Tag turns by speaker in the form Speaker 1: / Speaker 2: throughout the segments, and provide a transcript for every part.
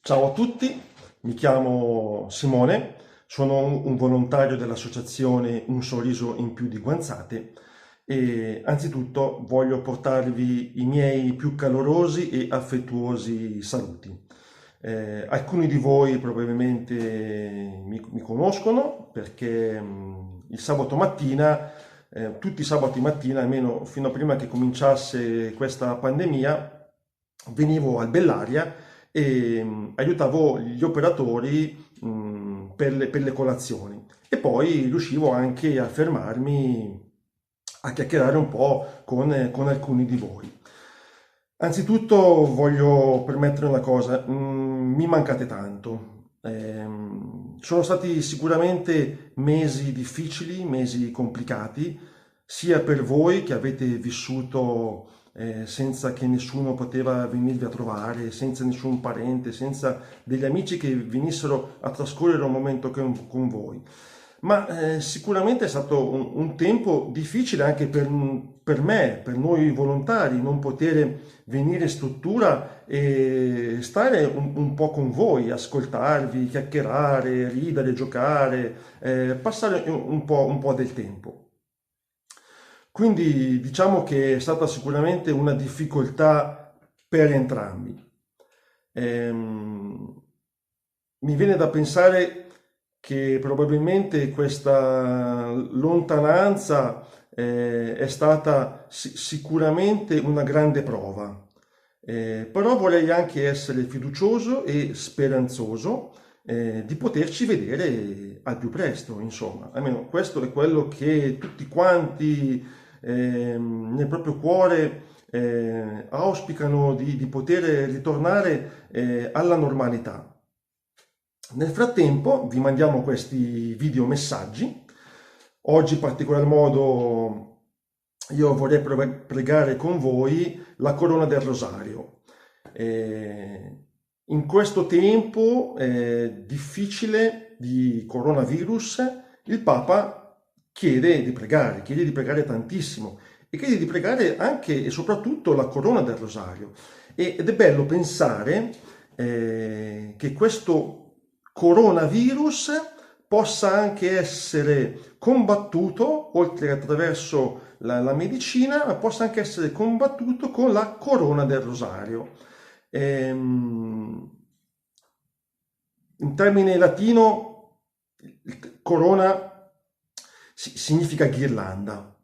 Speaker 1: Ciao a tutti, mi chiamo Simone, sono un volontario dell'associazione Un sorriso in più di Guanzate e anzitutto voglio portarvi i miei più calorosi e affettuosi saluti. Alcuni di voi probabilmente mi conoscono perché il sabato mattina, tutti i sabati mattina, almeno fino a prima che cominciasse questa pandemia, venivo al Bellaria e aiutavo gli operatori per le colazioni e poi riuscivo anche a fermarmi a chiacchierare un po' con alcuni di voi. Anzitutto voglio permettere una cosa, mi mancate tanto. Sono stati sicuramente mesi difficili, mesi complicati, sia per voi che avete vissuto senza che nessuno poteva venirvi a trovare, senza nessun parente, senza degli amici che venissero a trascorrere un momento con voi. Ma sicuramente è stato un tempo difficile anche per me, per noi volontari, non poter venire in struttura e stare un po' con voi, ascoltarvi, chiacchierare, ridere, giocare, passare un po' del tempo. Quindi diciamo che è stata sicuramente una difficoltà per entrambi. Ehm, Mi viene da pensare che probabilmente questa lontananza è stata sicuramente una grande prova. Però vorrei anche essere fiducioso e speranzoso di poterci vedere al più presto, insomma. Almeno questo è quello che tutti quanti nel proprio cuore auspicano di poter ritornare alla normalità. Nel frattempo vi mandiamo questi video messaggi. Oggi in particolar modo io vorrei pregare con voi la corona del rosario. In questo tempo difficile di coronavirus, il Papa chiede di pregare tantissimo e chiede di pregare anche e soprattutto la corona del rosario. Ed è bello pensare che questo coronavirus possa anche essere combattuto, oltre che attraverso la medicina, ma possa anche essere combattuto con la corona del rosario. In termine latino, corona significa ghirlanda.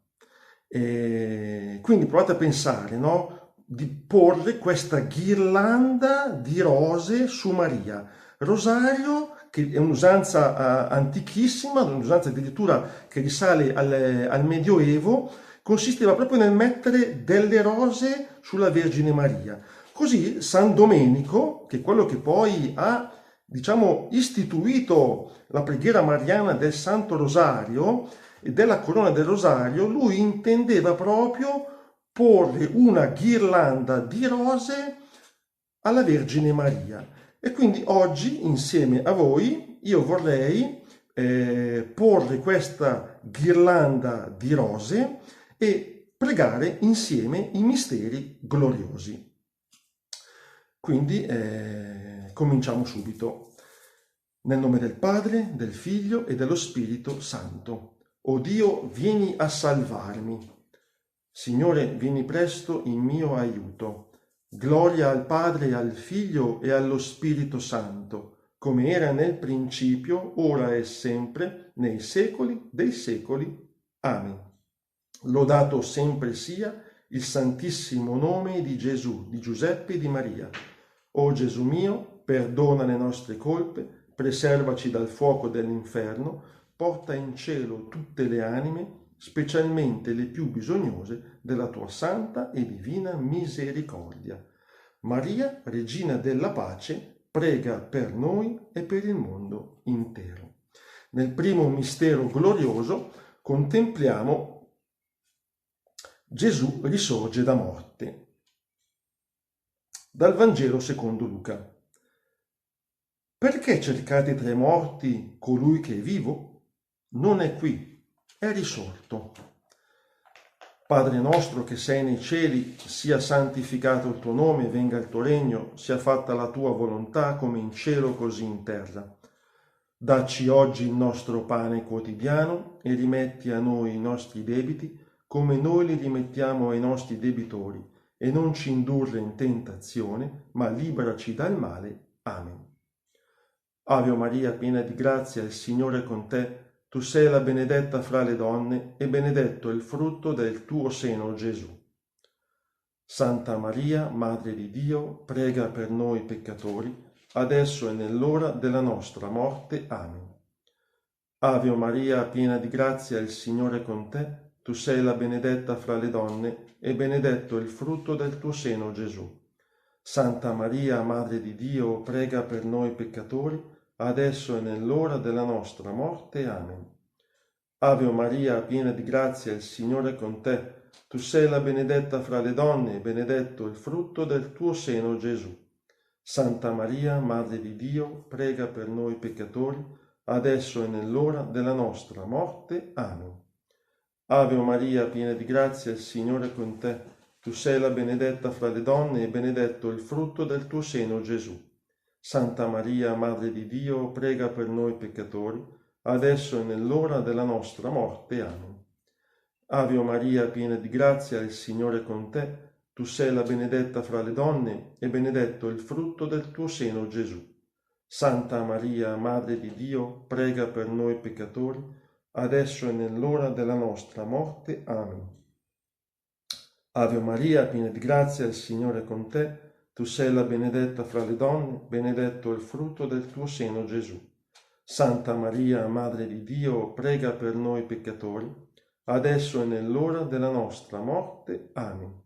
Speaker 1: Quindi provate a pensare, no? Di porre questa ghirlanda di rose su Maria. Rosario, che è un'usanza antichissima, un'usanza addirittura che risale al Medioevo, consisteva proprio nel mettere delle rose sulla Vergine Maria. Così San Domenico, che è quello che poi ha, diciamo, istituito la preghiera mariana del Santo Rosario e della corona del Rosario, lui intendeva proprio porre una ghirlanda di rose alla Vergine Maria. E quindi oggi, insieme a voi, io vorrei porre questa ghirlanda di rose e pregare insieme i misteri gloriosi. Quindi cominciamo subito. Nel nome del Padre, del Figlio e dello Spirito Santo. O Dio, vieni a salvarmi. Signore, vieni presto in mio aiuto. Gloria al Padre, al Figlio e allo Spirito Santo, come era nel principio, ora e sempre, nei secoli dei secoli. Amen. Lodato sempre sia il santissimo nome di Gesù, di Giuseppe e di Maria. O Gesù mio, perdona le nostre colpe, preservaci dal fuoco dell'inferno, porta in cielo tutte le anime, specialmente le più bisognose della tua santa e divina misericordia. Maria, Regina della pace, prega per noi e per il mondo intero. Nel primo mistero glorioso contempliamo Gesù risorge da morte. Dal Vangelo secondo Luca. Perché cercate tra i morti colui che è vivo? Non è qui, è risorto. Padre nostro che sei nei cieli, sia santificato il tuo nome, venga il tuo regno, sia fatta la tua volontà come in cielo così in terra. Dacci oggi il nostro pane quotidiano e rimetti a noi i nostri debiti come noi li rimettiamo ai nostri debitori e non ci indurre in tentazione, ma liberaci dal male. Amen. Ave Maria, piena di grazia, il Signore è con te. Tu sei la benedetta fra le donne e benedetto è il frutto del tuo seno, Gesù. Santa Maria, Madre di Dio, prega per noi peccatori, adesso e nell'ora della nostra morte. Amen. Ave Maria, piena di grazia, il Signore è con te. Tu sei la benedetta fra le donne e benedetto è il frutto del tuo seno, Gesù. Santa Maria, Madre di Dio, prega per noi peccatori, adesso e nell'ora della nostra morte. Amen. Ave Maria, piena di grazia, il Signore è con te. Tu sei la benedetta fra le donne e benedetto il frutto del tuo seno, Gesù. Santa Maria, Madre di Dio, prega per noi peccatori, adesso e nell'ora della nostra morte. Amen. Ave Maria, piena di grazia, il Signore è con te. Tu sei la benedetta fra le donne e benedetto il frutto del tuo seno, Gesù. Santa Maria, Madre di Dio, prega per noi peccatori, adesso e nell'ora della nostra morte. Amen. Ave Maria, piena di grazia, il Signore è con te. Tu sei la benedetta fra le donne e benedetto il frutto del tuo seno, Gesù. Santa Maria, Madre di Dio, prega per noi peccatori, adesso e nell'ora della nostra morte. Amen. Ave Maria, piena di grazia, il Signore è con te. Tu sei la benedetta fra le donne, benedetto il frutto del tuo seno, Gesù. Santa Maria, Madre di Dio, prega per noi peccatori, adesso e nell'ora della nostra morte. Amen.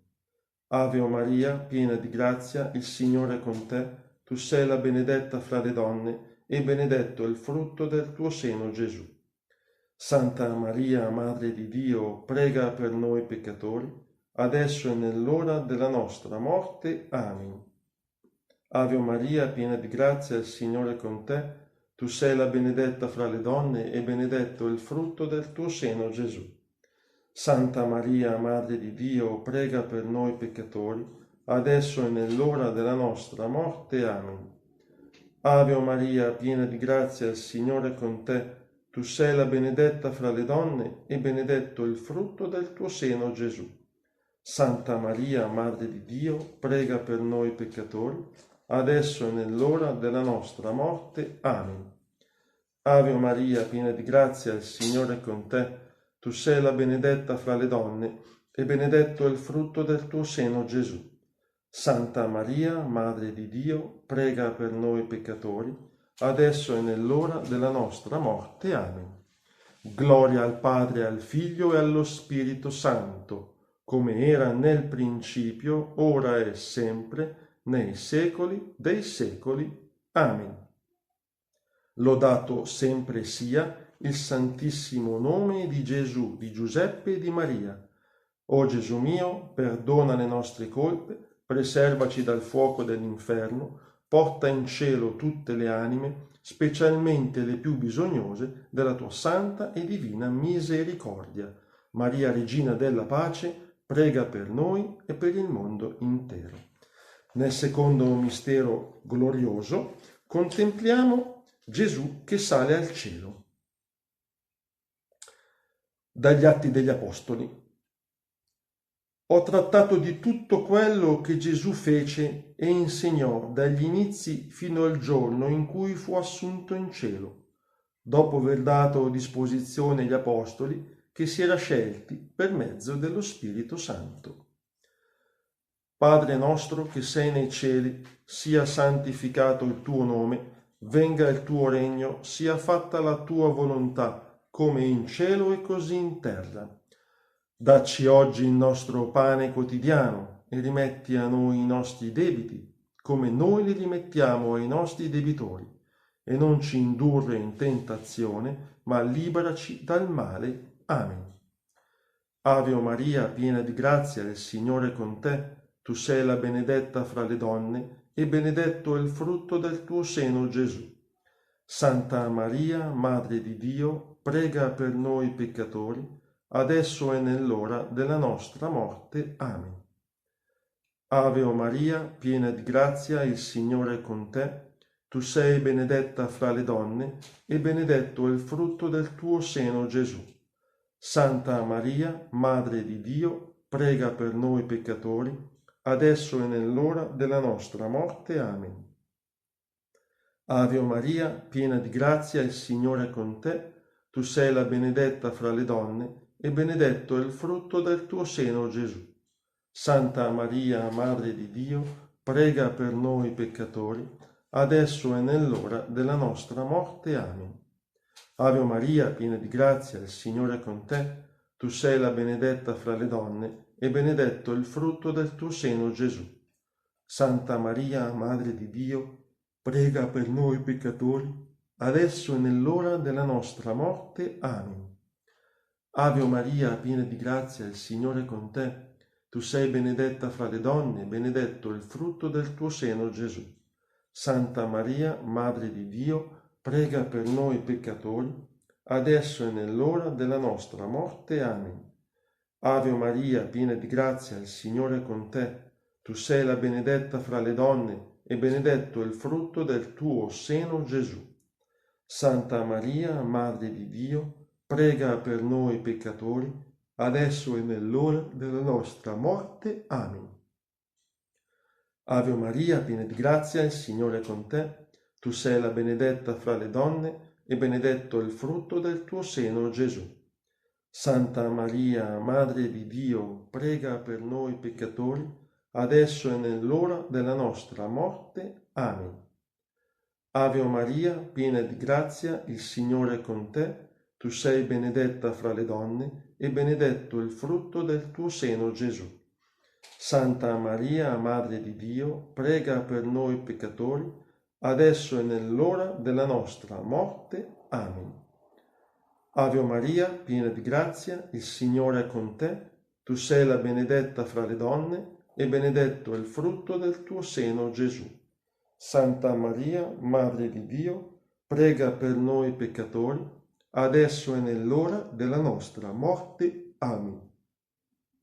Speaker 1: Ave Maria, piena di grazia, il Signore è con te. Tu sei la benedetta fra le donne e benedetto il frutto del tuo seno, Gesù. Santa Maria, Madre di Dio, prega per noi peccatori, adesso e nell'ora della nostra morte. Amen. Ave Maria, piena di grazia, il Signore è con te. Tu sei la benedetta fra le donne e benedetto il frutto del tuo seno, Gesù. Santa Maria, Madre di Dio, prega per noi peccatori, adesso e nell'ora della nostra morte. Amen. Ave Maria, piena di grazia, il Signore è con te. Tu sei la benedetta fra le donne e benedetto il frutto del tuo seno, Gesù. Santa Maria, Madre di Dio, prega per noi peccatori, adesso e nell'ora della nostra morte. Amen. Ave Maria, piena di grazia, il Signore è con te. Tu sei la benedetta fra le donne e benedetto è il frutto del tuo seno, Gesù. Santa Maria, Madre di Dio, prega per noi peccatori, adesso e nell'ora della nostra morte. Amen. Gloria al Padre, al Figlio e allo Spirito Santo, come era nel principio, ora e sempre, nei secoli dei secoli. Amen. Lodato sempre sia il santissimo nome di Gesù, di Giuseppe e di Maria. O Gesù mio, perdona le nostre colpe, preservaci dal fuoco dell'inferno, porta in cielo tutte le anime, specialmente le più bisognose della tua santa e divina misericordia. Maria, Regina della Pace, prega per noi e per il mondo intero. Nel secondo mistero glorioso contempliamo Gesù che sale al cielo. Dagli Atti degli Apostoli. Ho trattato di tutto quello che Gesù fece e insegnò dagli inizi fino al giorno in cui fu assunto in cielo, dopo aver dato disposizione agli Apostoli che si era scelti per mezzo dello Spirito Santo. Padre nostro che sei nei cieli, sia santificato il tuo nome, venga il tuo regno, sia fatta la tua volontà, come in cielo e così in terra. Dacci oggi il nostro pane quotidiano e rimetti a noi i nostri debiti, come noi li rimettiamo ai nostri debitori, e non ci indurre in tentazione, ma liberaci dal male. Amen. Ave Maria, piena di grazia, il Signore è con te. Tu sei la benedetta fra le donne, e benedetto è il frutto del tuo seno, Gesù. Santa Maria, Madre di Dio, prega per noi peccatori, adesso e nell'ora della nostra morte. Amen. Ave o Maria, piena di grazia, il Signore è con te. Tu sei benedetta fra le donne, e benedetto è il frutto del tuo seno, Gesù. Santa Maria, Madre di Dio, prega per noi peccatori, adesso e nell'ora della nostra morte. Amen. Ave o Maria, piena di grazia, il Signore è con te. Tu sei la benedetta fra le donne, e benedetto è il frutto del tuo seno, Gesù. Santa Maria, Madre di Dio, prega per noi peccatori, adesso e nell'ora della nostra morte. Amen. Ave Maria, piena di grazia, il Signore è con te. Tu sei la benedetta fra le donne, e benedetto è il frutto del tuo seno, Gesù. Santa Maria, Madre di Dio, prega per noi peccatori, adesso e nell'ora della nostra morte. Amen. Ave Maria, piena di grazia, il Signore è con te. Tu sei benedetta fra le donne, benedetto è il frutto del tuo seno, Gesù. Santa Maria, Madre di Dio, prega per noi peccatori, adesso e nell'ora della nostra morte. Amen. Ave Maria, piena di grazia, il Signore è con te. Tu sei la benedetta fra le donne, e benedetto è il frutto del tuo seno, Gesù. Santa Maria, Madre di Dio, prega per noi peccatori, adesso e nell'ora della nostra morte. Amen. Ave Maria, piena di grazia, il Signore è con te. Tu sei la benedetta fra le donne, e benedetto è il frutto del tuo seno, Gesù. Santa Maria, Madre di Dio, prega per noi peccatori, adesso e nell'ora della nostra morte. Amen. Ave Maria, piena di grazia, il Signore è con te. Tu sei benedetta fra le donne, e benedetto il frutto del tuo seno, Gesù. Santa Maria, Madre di Dio, prega per noi peccatori, adesso e nell'ora della nostra morte. Amen. Ave Maria, piena di grazia, il Signore è con te. Tu sei la benedetta fra le donne, e benedetto è il frutto del tuo seno, Gesù. Santa Maria, Madre di Dio, prega per noi peccatori, adesso e nell'ora della nostra morte. Amen.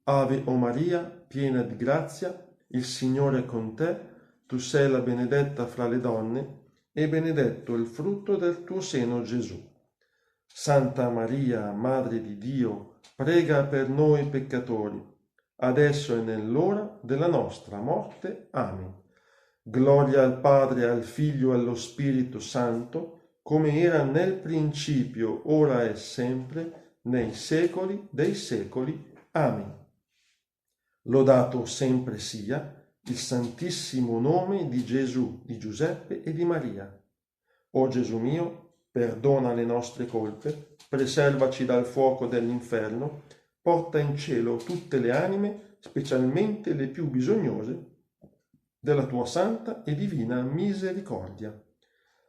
Speaker 1: Ave o Maria, piena di grazia, il Signore è con te. Tu sei la benedetta fra le donne, e benedetto è il frutto del tuo seno, Gesù. Santa Maria, Madre di Dio, prega per noi peccatori, adesso e nell'ora della nostra morte. Amen. Gloria al Padre, al Figlio e allo Spirito Santo, come era nel principio, ora e sempre, nei secoli dei secoli. Amen. Lodato sempre sia il Santissimo nome di Gesù, di Giuseppe e di Maria. O Gesù mio, perdona le nostre colpe, preservaci dal fuoco dell'inferno, porta in cielo tutte le anime, specialmente le più bisognose della tua santa e divina misericordia.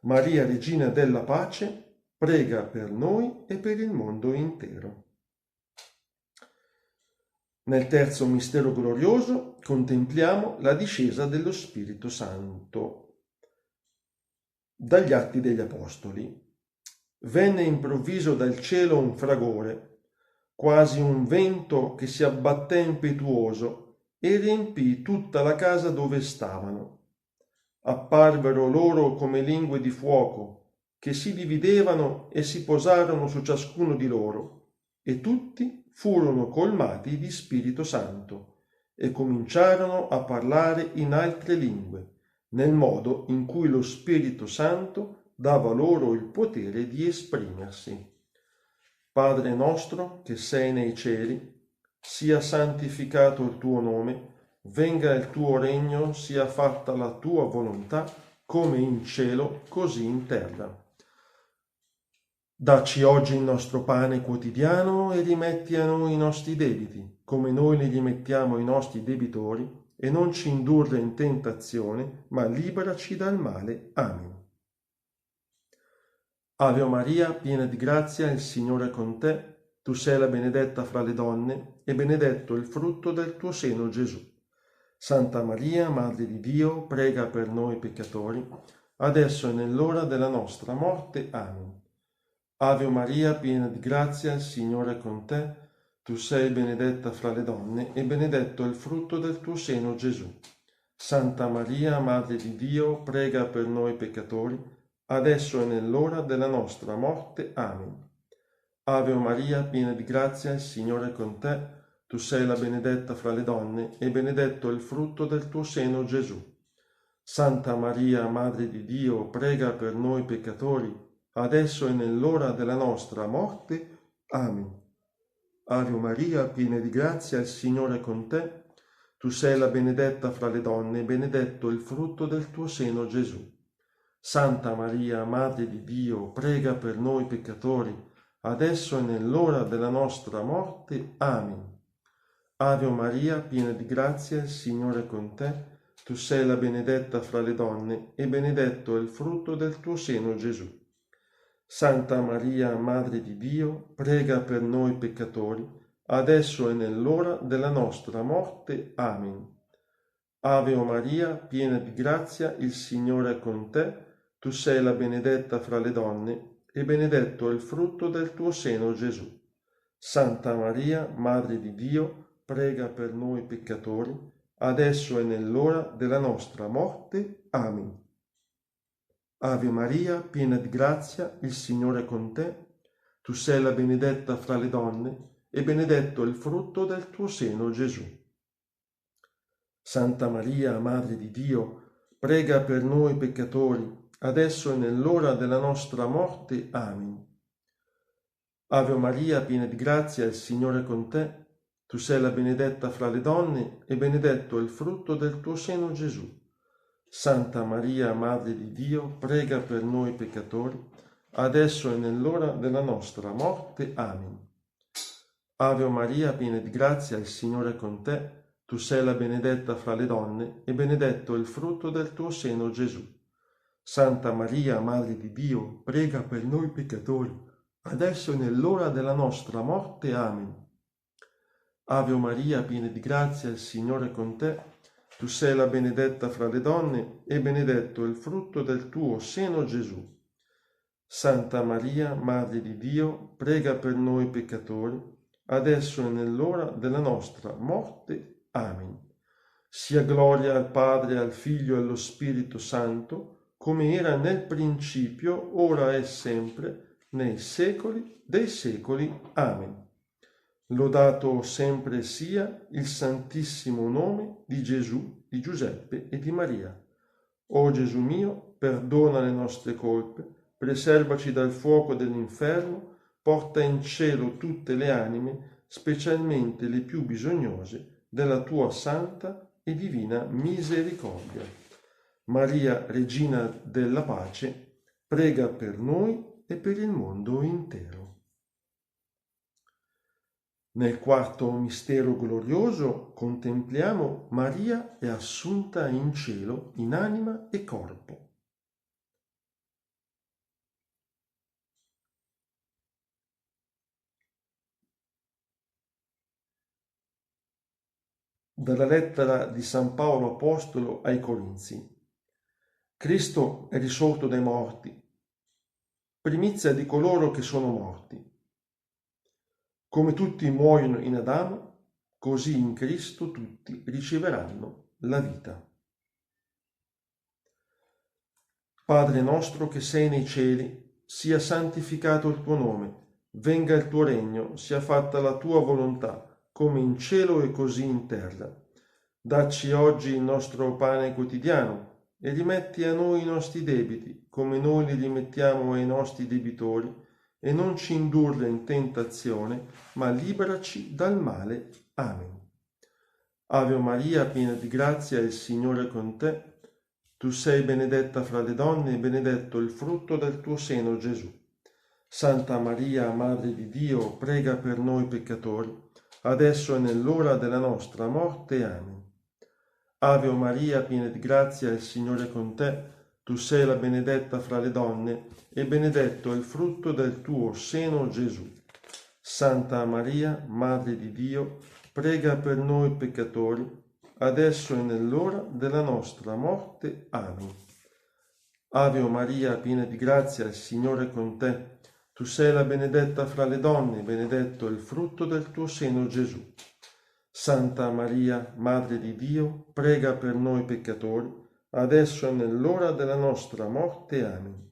Speaker 1: Maria, Regina della Pace, prega per noi e per il mondo intero. Nel terzo mistero glorioso contempliamo la discesa dello Spirito Santo. Dagli Atti degli Apostoli. Venne improvviso dal cielo un fragore, quasi un vento che si abbatté impetuoso e riempì tutta la casa dove stavano. Apparvero loro come lingue di fuoco, che si dividevano e si posarono su ciascuno di loro, e tutti furono colmati di Spirito Santo, e cominciarono a parlare in altre lingue, nel modo in cui lo Spirito Santo dava loro il potere di esprimersi. Padre nostro che sei nei cieli, sia santificato il tuo nome, venga il tuo regno, sia fatta la tua volontà, come in cielo, così in terra. Dacci oggi il nostro pane quotidiano e rimetti a noi i nostri debiti, come noi li rimettiamo ai nostri debitori, e non ci indurre in tentazione, ma liberaci dal male. Amen. Ave Maria, piena di grazia, il Signore è con te. Tu sei la benedetta fra le donne, e benedetto il frutto del tuo seno, Gesù. Santa Maria, Madre di Dio, prega per noi peccatori, adesso e nell'ora della nostra morte. Amen. Ave Maria, piena di grazia, il Signore è con te. Tu sei benedetta fra le donne e benedetto è il frutto del tuo seno, Gesù. Santa Maria, Madre di Dio, prega per noi peccatori, adesso e nell'ora della nostra morte. Amen. Ave Maria, piena di grazia, il Signore è con te. Tu sei la benedetta fra le donne e benedetto è il frutto del tuo seno, Gesù. Santa Maria, Madre di Dio, prega per noi peccatori, adesso e nell'ora della nostra morte. Amen. Ave Maria, piena di grazia, il Signore è con te. Tu sei la benedetta fra le donne e benedetto il frutto del tuo seno, Gesù. Santa Maria, Madre di Dio, prega per noi peccatori, adesso e nell'ora della nostra morte. Amen. Ave Maria, piena di grazia, il Signore è con te. Tu sei la benedetta fra le donne e benedetto è il frutto del tuo seno, Gesù. Santa Maria, Madre di Dio, prega per noi peccatori, adesso e nell'ora della nostra morte. Amen. Ave Maria, piena di grazia, il Signore è con te. Tu sei la benedetta fra le donne e benedetto è il frutto del tuo seno, Gesù. Santa Maria, Madre di Dio, prega per noi peccatori, adesso e nell'ora della nostra morte. Amen. Ave Maria, piena di grazia, il Signore è con te. Tu sei la benedetta fra le donne e benedetto è il frutto del tuo seno, Gesù. Santa Maria, Madre di Dio, prega per noi peccatori, adesso e nell'ora della nostra morte. Amen. Ave Maria, piena di grazia, il Signore è con te. Tu sei la benedetta fra le donne e benedetto è il frutto del tuo seno, Gesù. Santa Maria, Madre di Dio, prega per noi peccatori, adesso e nell'ora della nostra morte. Amen. Ave Maria, piena di grazia, il Signore è con te. Tu sei la benedetta fra le donne e benedetto è il frutto del tuo seno, Gesù. Santa Maria, Madre di Dio, prega per noi peccatori, adesso e nell'ora della nostra morte. Amen. Ave Maria, piena di grazia, il Signore è con te. Tu sei la benedetta fra le donne e benedetto è il frutto del tuo seno, Gesù. Santa Maria, Madre di Dio, prega per noi peccatori, adesso e nell'ora della nostra morte. Amen. Sia gloria al Padre, al Figlio e allo Spirito Santo, come era nel principio, ora e sempre, nei secoli dei secoli. Amen. Lodato sempre sia il santissimo nome di Gesù, di Giuseppe e di Maria. O Gesù mio, perdona le nostre colpe, preservaci dal fuoco dell'inferno, porta in cielo tutte le anime, specialmente le più bisognose della tua santa e divina misericordia. Maria, Regina della pace, prega per noi e per il mondo intero. Nel quarto mistero glorioso contempliamo Maria è assunta in cielo in anima e corpo. Dalla lettera di San Paolo Apostolo ai Corinzi. Cristo è risorto dai morti, primizia di coloro che sono morti. Come tutti muoiono in Adamo, così in Cristo tutti riceveranno la vita. Padre nostro che sei nei cieli, sia santificato il tuo nome, venga il tuo regno, sia fatta la tua volontà, come in cielo e così in terra. Dacci oggi il nostro pane quotidiano e rimetti a noi i nostri debiti, come noi li rimettiamo ai nostri debitori, e non ci indurre in tentazione, ma liberaci dal male. Amen. Ave Maria, piena di grazia, il Signore è con te. Tu sei benedetta fra le donne e benedetto il frutto del tuo seno, Gesù. Santa Maria, Madre di Dio, prega per noi peccatori, adesso e nell'ora della nostra morte. Amen. Ave Maria, piena di grazia, il Signore è con te. Tu sei la benedetta fra le donne e benedetto è il frutto del tuo seno, Gesù. Santa Maria, Madre di Dio, prega per noi peccatori, adesso e nell'ora della nostra morte. Amen. Ave Maria, piena di grazia, il Signore è con te. Tu sei la benedetta fra le donne, benedetto è il frutto del tuo seno, Gesù. Santa Maria, Madre di Dio, prega per noi peccatori, adesso e nell'ora della nostra morte. Amen.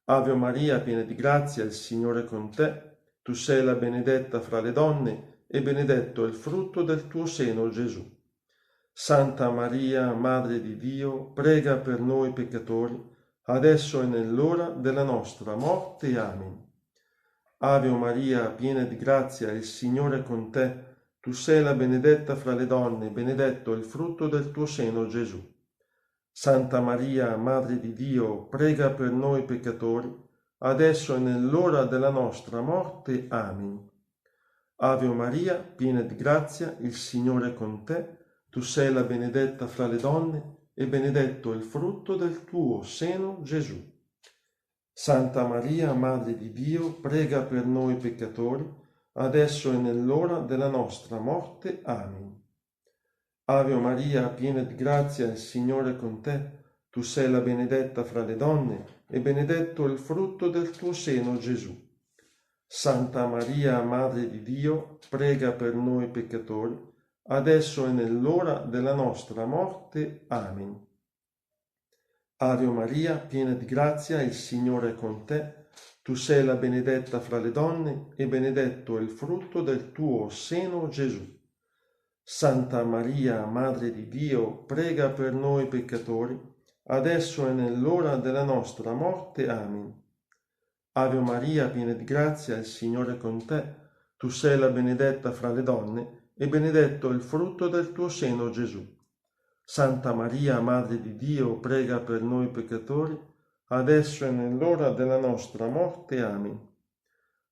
Speaker 1: Ave Maria, piena di grazia, il Signore è con te. Tu sei la benedetta fra le donne, e benedetto è il frutto del tuo seno, Gesù. Santa Maria, Madre di Dio, prega per noi peccatori, adesso e nell'ora della nostra morte. Amen. Ave Maria, piena di grazia, il Signore è con te. Tu sei la benedetta fra le donne, benedetto è il frutto del tuo seno, Gesù. Santa Maria, Madre di Dio, prega per noi peccatori, adesso e nell'ora della nostra morte. Amen. Ave Maria, piena di grazia, il Signore è con te. Tu sei la benedetta fra le donne, e benedetto è il frutto del tuo seno, Gesù. Santa Maria, Madre di Dio, prega per noi peccatori, adesso e nell'ora della nostra morte. Amen. Ave Maria, piena di grazia, il Signore è con te. Tu sei la benedetta fra le donne, e benedetto è il frutto del tuo seno, Gesù. Santa Maria, Madre di Dio, prega per noi peccatori, adesso e nell'ora della nostra morte. Amen. Ave Maria, piena di grazia, il Signore è con te. Tu sei la benedetta fra le donne, e benedetto è il frutto del tuo seno, Gesù. Santa Maria, Madre di Dio, prega per noi peccatori, adesso e nell'ora della nostra morte. Amen. Ave Maria, piena di grazia, il Signore è con te. Tu sei la benedetta fra le donne, e benedetto è il frutto del tuo seno, Gesù. Santa Maria, Madre di Dio, prega per noi peccatori, adesso e nell'ora della nostra morte. Amen.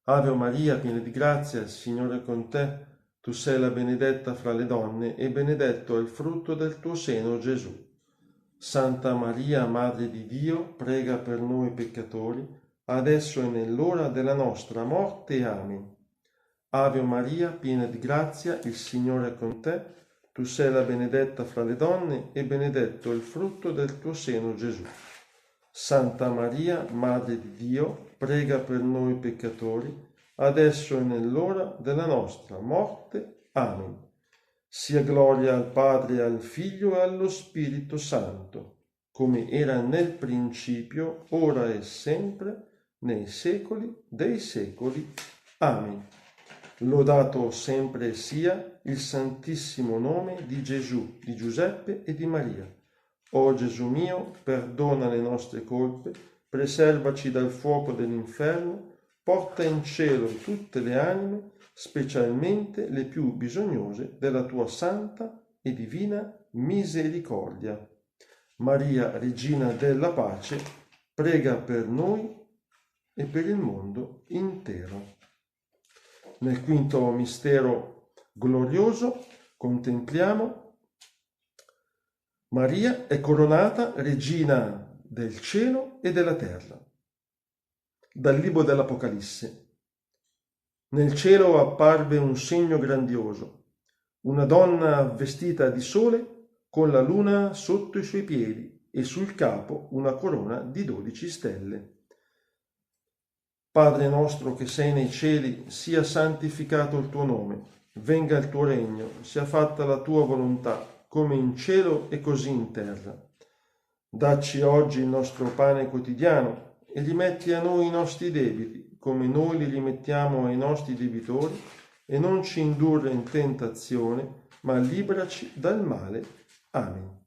Speaker 1: Ave Maria, piena di grazia, il Signore è con te. Tu sei la benedetta fra le donne, e benedetto è il frutto del tuo seno, Gesù. Santa Maria, Madre di Dio, prega per noi peccatori, adesso e nell'ora della nostra morte. Amen. Ave Maria, piena di grazia, il Signore è con te. Tu sei la benedetta fra le donne, e benedetto è il frutto del tuo seno, Gesù. Santa Maria, Madre di Dio, prega per noi peccatori, adesso e nell'ora della nostra morte. Amen. Sia gloria al Padre, al Figlio e allo Spirito Santo, come era nel principio, ora e sempre, nei secoli dei secoli. Amen. Lodato sempre sia il santissimo nome di Gesù, di Giuseppe e di Maria. O Gesù mio, perdona le nostre colpe, preservaci dal fuoco dell'inferno, porta in cielo tutte le anime, specialmente le più bisognose della tua santa e divina misericordia. Maria, Regina della pace, prega per noi e per il mondo intero. Nel quinto mistero glorioso contempliamo Maria è coronata regina del cielo e della terra. Dal libro dell'Apocalisse. Nel cielo apparve un segno grandioso, una donna vestita di sole con la luna sotto i suoi piedi e sul capo una corona di 12 stelle. Padre nostro che sei nei cieli, sia santificato il tuo nome, venga il tuo regno, sia fatta la tua volontà, come in cielo e così in terra. Dacci oggi il nostro pane quotidiano e rimetti a noi i nostri debiti, come noi li rimettiamo ai nostri debitori, e non ci indurre in tentazione, ma liberaci dal male. Amen.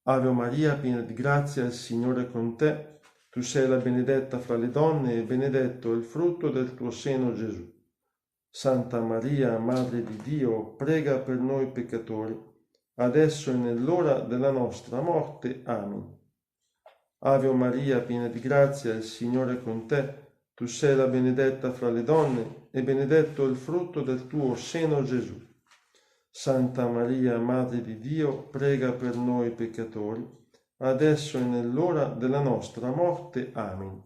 Speaker 1: Ave Maria, piena di grazia, il Signore è con te. Tu sei la benedetta fra le donne, e benedetto è il frutto del tuo seno, Gesù. Santa Maria, Madre di Dio, prega per noi peccatori, adesso e nell'ora della nostra morte. Amen. Ave Maria, piena di grazia, il Signore è con te. Tu sei la benedetta fra le donne, e benedetto è il frutto del tuo seno, Gesù. Santa Maria, Madre di Dio, prega per noi peccatori, adesso e nell'ora della nostra morte. Amen.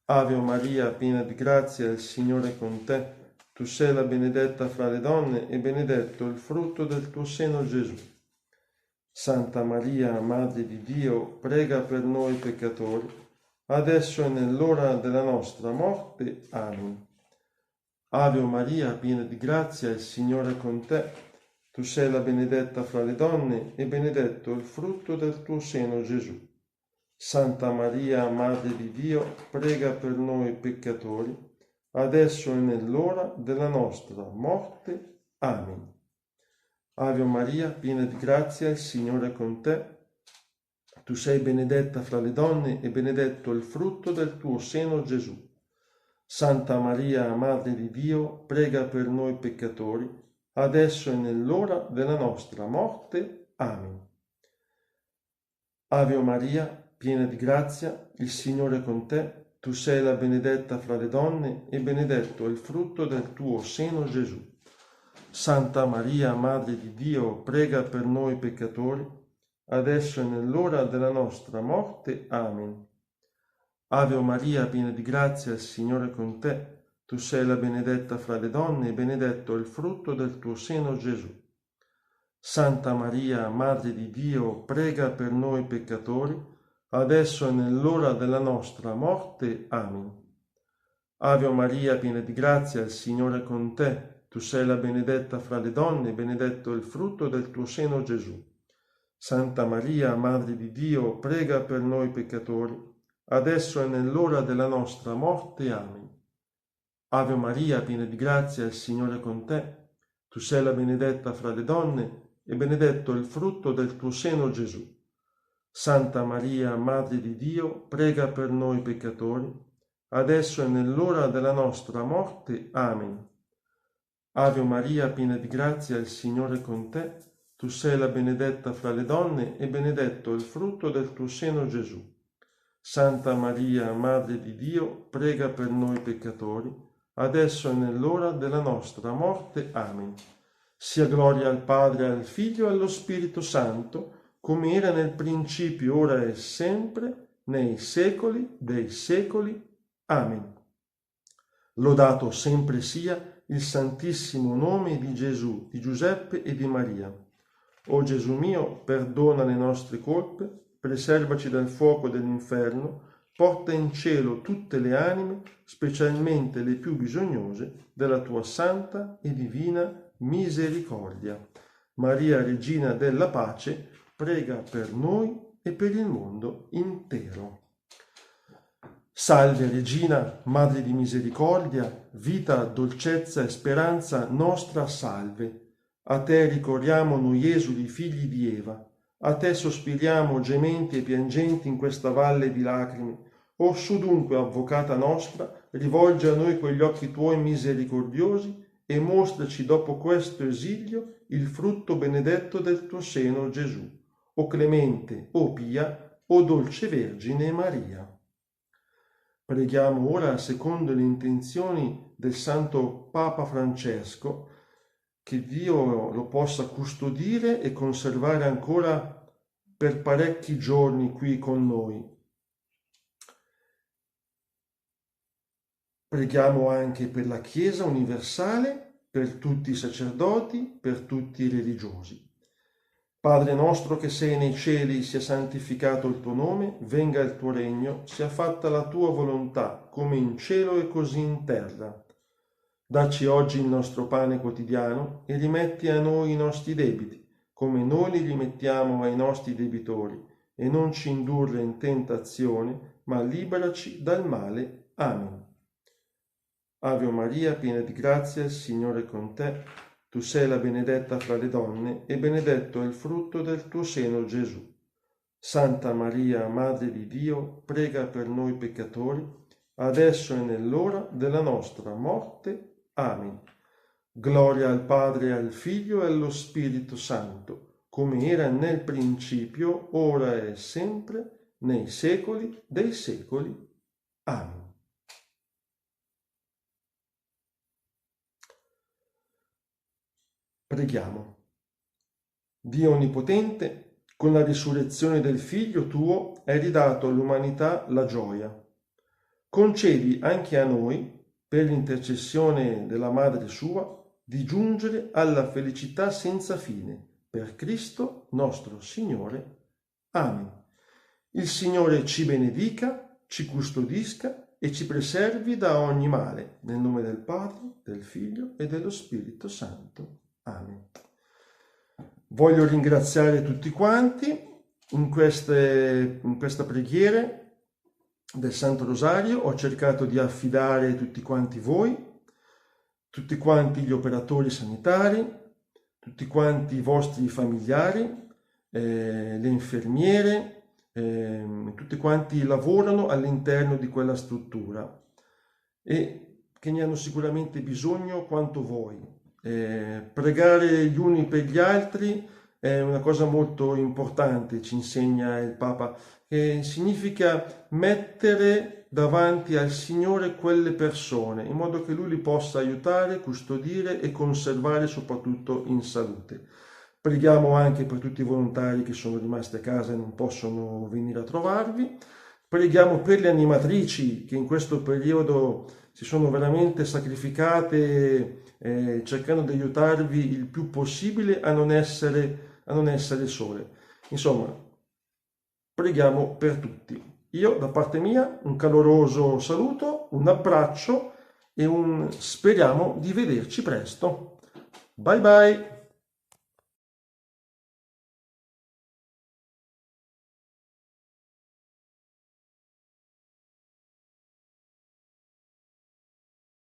Speaker 1: Ave Maria, piena di grazia, il Signore è con te. Tu sei la benedetta fra le donne, e benedetto il frutto del tuo seno, Gesù. Santa Maria, Madre di Dio, prega per noi peccatori, adesso e nell'ora della nostra morte. Amen. Ave Maria, piena di grazia, il Signore è con te. Tu sei la benedetta fra le donne e benedetto il frutto del tuo seno, Gesù. Santa Maria, Madre di Dio, prega per noi peccatori, adesso e nell'ora della nostra morte. Amen. Ave Maria, piena di grazia, il Signore è con te. Tu sei benedetta fra le donne e benedetto il frutto del tuo seno, Gesù. Santa Maria, Madre di Dio, prega per noi peccatori, adesso e nell'ora della nostra morte. Amen. Ave Maria, piena di grazia, il Signore è con te. Tu sei la benedetta fra le donne e benedetto il frutto del tuo seno, Gesù. Santa Maria, Madre di Dio, prega per noi peccatori, adesso e nell'ora della nostra morte. Amen. Ave Maria, piena di grazia, il Signore è con te. Tu sei la benedetta fra le donne e benedetto il frutto del tuo seno, Gesù. Santa Maria, Madre di Dio, prega per noi peccatori, adesso e nell'ora della nostra morte. Amen. Ave Maria, piena di grazia, il Signore è con te. Tu sei la benedetta fra le donne, benedetto il frutto del tuo seno, Gesù. Santa Maria, Madre di Dio, prega per noi peccatori, adesso e nell'ora della nostra morte. Amen. Ave Maria, piena di grazia, il Signore è con te. Tu sei la benedetta fra le donne, e benedetto il frutto del tuo seno, Gesù. Santa Maria, Madre di Dio, prega per noi peccatori, adesso e nell'ora della nostra morte. Amen. Ave Maria, piena di grazia, il Signore è con te. Tu sei la benedetta fra le donne e benedetto il frutto del tuo seno, Gesù. Santa Maria, Madre di Dio, prega per noi peccatori, adesso e nell'ora della nostra morte. Amen. Sia gloria al Padre, al Figlio e allo Spirito Santo, come era nel principio, ora e sempre, nei secoli dei secoli. Amen. Lodato sempre sia il santissimo nome di Gesù, di Giuseppe e di Maria. O Gesù mio, perdona le nostre colpe, preservaci dal fuoco dell'inferno, porta in cielo tutte le anime, specialmente le più bisognose della tua santa e divina misericordia. Maria, Regina della Pace, prega per noi e per il mondo intero. Salve Regina, Madre di misericordia, vita, dolcezza e speranza nostra, salve. A te ricorriamo noi esuli, figli di Eva. A te sospiriamo gementi e piangenti in questa valle di lacrime. O su dunque, avvocata nostra, rivolgi a noi quegli occhi tuoi misericordiosi e mostraci dopo questo esilio il frutto benedetto del tuo seno, Gesù. O clemente, o pia, o dolce Vergine Maria. Preghiamo ora, secondo le intenzioni del Santo Papa Francesco, che Dio lo possa custodire e conservare ancora per parecchi giorni qui con noi. Preghiamo anche per la Chiesa universale, per tutti i sacerdoti, per tutti i religiosi. Padre nostro che sei nei cieli, sia santificato il tuo nome, venga il tuo regno, sia fatta la tua volontà, come in cielo e così in terra. Dacci oggi il nostro pane quotidiano e rimetti a noi i nostri debiti, come noi li rimettiamo ai nostri debitori, e non ci indurre in tentazione, ma liberaci dal male. Amen. Ave Maria, piena di grazia, il Signore è con te. Tu sei la benedetta fra le donne, e benedetto è il frutto del tuo seno, Gesù. Santa Maria, Madre di Dio, prega per noi peccatori, adesso e nell'ora della nostra morte. Amen. Gloria al Padre, al Figlio e allo Spirito Santo, come era nel principio, ora e sempre, nei secoli dei secoli. Amen. Preghiamo. Dio Onnipotente, con la risurrezione del Figlio tuo hai ridato all'umanità la gioia. Concedi anche a noi, per l'intercessione della Madre sua, di giungere alla felicità senza fine, per Cristo nostro Signore. Amen. Il Signore ci benedica, ci custodisca e ci preservi da ogni male. Nel nome del Padre, del Figlio e dello Spirito Santo. Amen. Voglio ringraziare tutti quanti in questa preghiera del Santo Rosario. Ho cercato di affidare tutti quanti voi, tutti quanti gli operatori sanitari, tutti quanti i vostri familiari, le infermiere, tutti quanti lavorano all'interno di quella struttura e che ne hanno sicuramente bisogno quanto voi. Pregare gli uni per gli altri è una cosa molto importante, ci insegna il Papa, che significa mettere davanti al Signore quelle persone, in modo che Lui li possa aiutare, custodire e conservare soprattutto in salute. Preghiamo anche per tutti i volontari che sono rimasti a casa e non possono venire a trovarvi. Preghiamo per le animatrici che in questo periodo si sono veramente sacrificate cercando di aiutarvi il più possibile a non essere sole. Insomma, preghiamo per tutti. Io da parte mia un caloroso saluto, un abbraccio e speriamo di vederci presto. Bye bye!